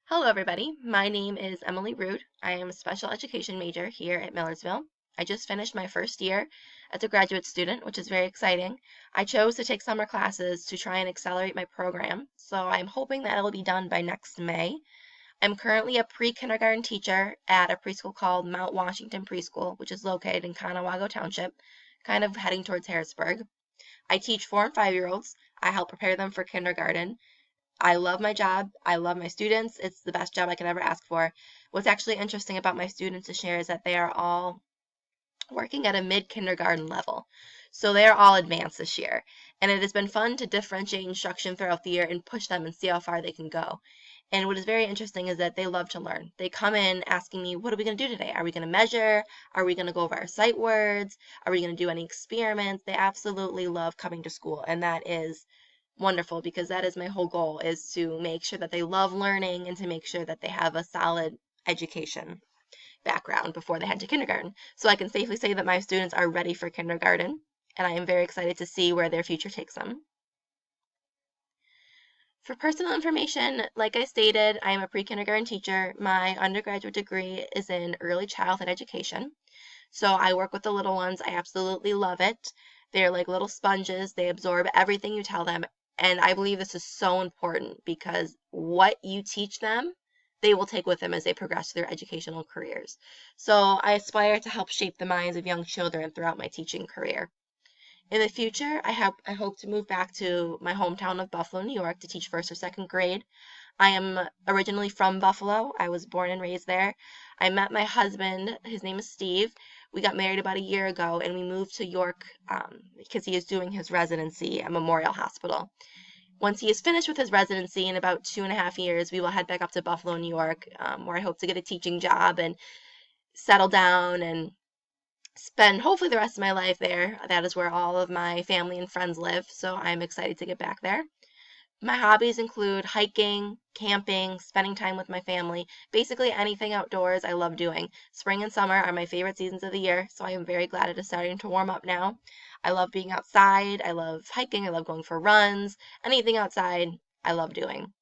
Hello, everybody. My name is Emily Root. I am a special education major here at Millersville. I just finished my first year as a graduate student, which is very exciting. I chose to take summer classes to try and accelerate my program, so I'm hoping that it'll be done by next May. I'm currently a pre-kindergarten teacher at a preschool called Mount Washington Preschool, which is located in Conewago Township, kind of heading towards Harrisburg. I teach 4 and 5-year-olds. I help prepare them for kindergarten. I love my job. I love my students. It's the best job I could ever ask for. What's actually interesting about my students to share is that they are all working at a mid-kindergarten level. So they are all advanced this year. And it has been fun to differentiate instruction throughout the year and push them and see how far they can go. And what is very interesting is that they love to learn. They come in asking me, what are we going to do today? Are we going to measure? Are we going to go over our sight words? Are we going to do any experiments? They absolutely love coming to school. And that is wonderful because that is my whole goal, is to make sure that they love learning and to make sure that they have a solid education background before they head to kindergarten. So I can safely say that my students are ready for kindergarten, and I am very excited to see where their future takes them. For personal information, like I stated, I am a pre-kindergarten teacher. My undergraduate degree is in early childhood education. So I work with the little ones. I absolutely love it. They're like little sponges. They absorb everything you tell them. And I believe this is so important because what you teach them, they will take with them as they progress through their educational careers. So I aspire to help shape the minds of young children throughout my teaching career. In the future, I hope to move back to my hometown of Buffalo, New York to teach first or second grade. I am originally from Buffalo. I was born and raised there. I met my husband. His name is Steve. We got married about a year ago, and we moved to York because he is doing his residency at Memorial Hospital. Once he is finished with his residency in about 2.5 years, we will head back up to Buffalo, New York, where I hope to get a teaching job and settle down and spend hopefully the rest of my life there. That is where all of my family and friends live, so I'm excited to get back there. My hobbies include hiking, camping, spending time with my family, basically anything outdoors I love doing. Spring and summer are my favorite seasons of the year, so I am very glad it is starting to warm up now. I love being outside, I love hiking, I love going for runs, anything outside I love doing.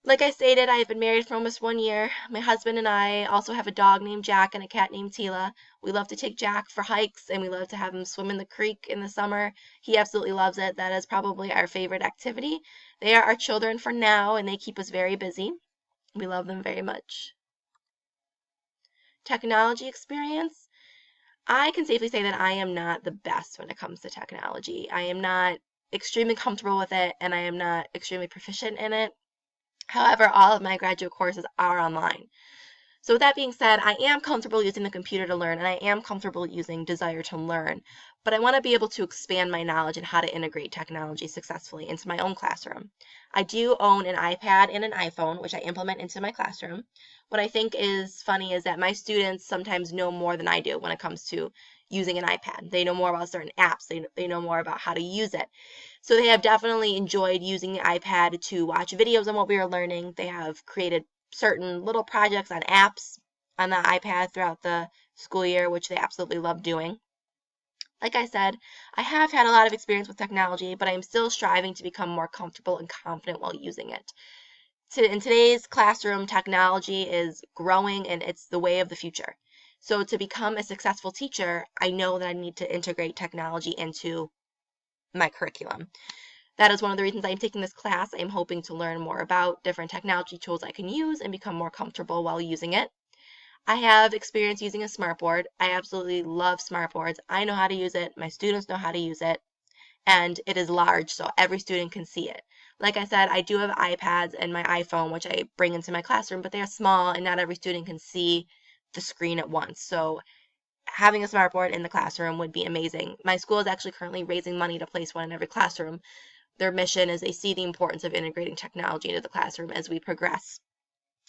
Like I stated, I've been married for almost 1 year. My husband and I also have a dog named Jack and a cat named Tila. We love to take Jack for hikes and we love to have him swim in the creek in the summer. He absolutely loves it. That is probably our favorite activity. They are our children for now and they keep us very busy. We love them very much. Technology experience. I can safely say that I am not the best when it comes to technology. I am not extremely comfortable with it and I am not extremely proficient in it. However, all of my graduate courses are online. So with that being said, I am comfortable using the computer to learn and I am comfortable using Desire to Learn, but I want to be able to expand my knowledge in how to integrate technology successfully into my own classroom. I do own an iPad and an iPhone, which I implement into my classroom. What I think is funny is that my students sometimes know more than I do when it comes to using an iPad. They know more about certain apps. They know more about how to use it. So they have definitely enjoyed using the iPad to watch videos on what we are learning. They have created certain little projects on apps on the iPad throughout the school year, which they absolutely love doing. Like I said, I have had a lot of experience with technology, but I am still striving to become more comfortable and confident while using it. In today's classroom, technology is growing and it's the way of the future. So to become a successful teacher, I know that I need to integrate technology into my curriculum. That is one of the reasons I'm taking this class. I'm hoping to learn more about different technology tools I can use and become more comfortable while using it. I have experience using a smartboard. I absolutely love smartboards. I know how to use it. My students know how to use it. And it is large, so every student can see it. Like I said, I do have iPads and my iPhone, which I bring into my classroom, but they are small and not every student can see the screen at once. So having a smartboard in the classroom would be amazing. My school is actually currently raising money to place one in every classroom. Their mission is they see the importance of integrating technology into the classroom as we progress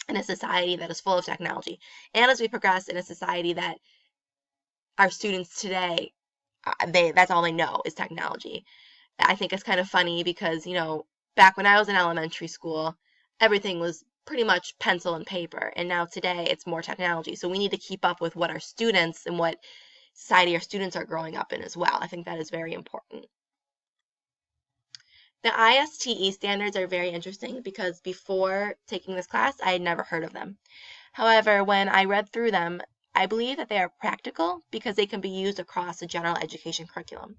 in a society that is full of technology, and as we progress in a society that our students today, that's all they know is technology. I think it's kind of funny because, back when I was in elementary school, everything was pretty much pencil and paper, and now today it's more technology. So we need to keep up with what our students and what society our students are growing up in as well. I think that is very important. The ISTE standards are very interesting because before taking this class, I had never heard of them. However, when I read through them, I believe that they are practical because they can be used across a general education curriculum.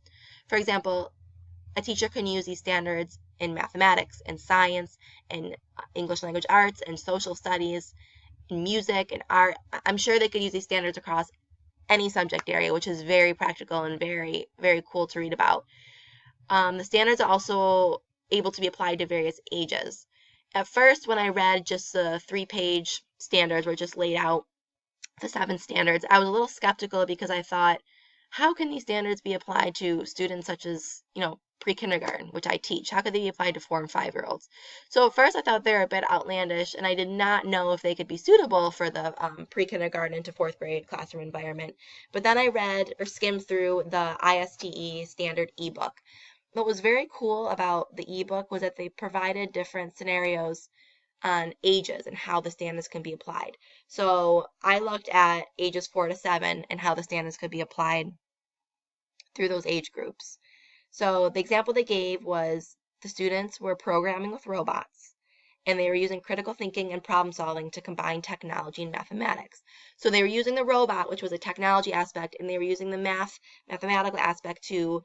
For example, a teacher can use these standards in mathematics and science and English language arts and social studies and music and art. I'm sure they could use these standards across any subject area, which is very practical and very, very cool to read about. The standards are also able to be applied to various ages. At first, when I read just the 3-page standards were just laid out, the 7 standards, I was a little skeptical because I thought, how can these standards be applied to students such as, pre-kindergarten, which I teach? How could they be applied to 4 and 5-year-olds? So at first I thought they were a bit outlandish, and I did not know if they could be suitable for the pre-kindergarten to 4th grade classroom environment. But then I read or skimmed through the ISTE standard ebook. What was very cool about the ebook was that they provided different scenarios on ages and how the standards can be applied. So I looked at ages 4 to 7 and how the standards could be applied through those age groups. So the example they gave was the students were programming with robots and they were using critical thinking and problem solving to combine technology and mathematics. So they were using the robot, which was a technology aspect, and they were using the mathematical aspect to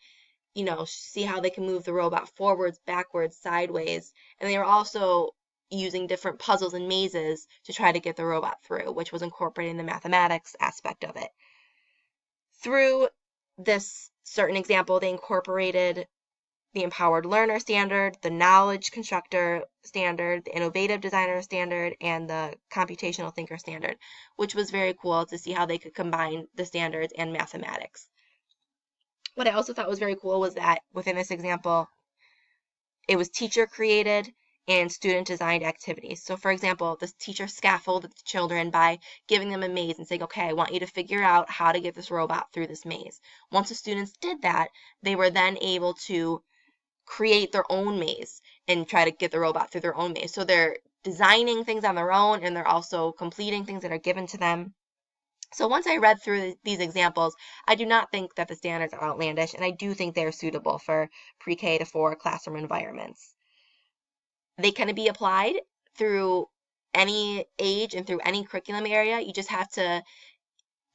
see how they can move the robot forwards, backwards, sideways. And they were also using different puzzles and mazes to try to get the robot through, which was incorporating the mathematics aspect of it. Through this certain example, they incorporated the Empowered Learner Standard, the Knowledge Constructor Standard, the Innovative Designer Standard, and the Computational Thinker Standard, which was very cool to see how they could combine the standards and mathematics. What I also thought was very cool was that within this example, it was teacher created and student designed activities. So for example, this teacher scaffolded the children by giving them a maze and saying, okay, I want you to figure out how to get this robot through this maze. Once the students did that, they were then able to create their own maze and try to get the robot through their own maze. So they're designing things on their own and they're also completing things that are given to them. So once I read through these examples, I do not think that the standards are outlandish, and I do think they are suitable for pre-K to 4 classroom environments. They can be applied through any age and through any curriculum area. You just have to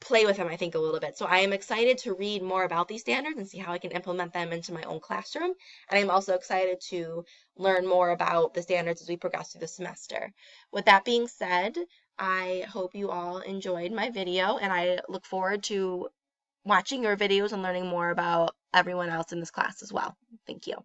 play with them, I think, a little bit. So I am excited to read more about these standards and see how I can implement them into my own classroom. And I'm also excited to learn more about the standards as we progress through the semester. With that being said, I hope you all enjoyed my video, and I look forward to watching your videos and learning more about everyone else in this class as well. Thank you.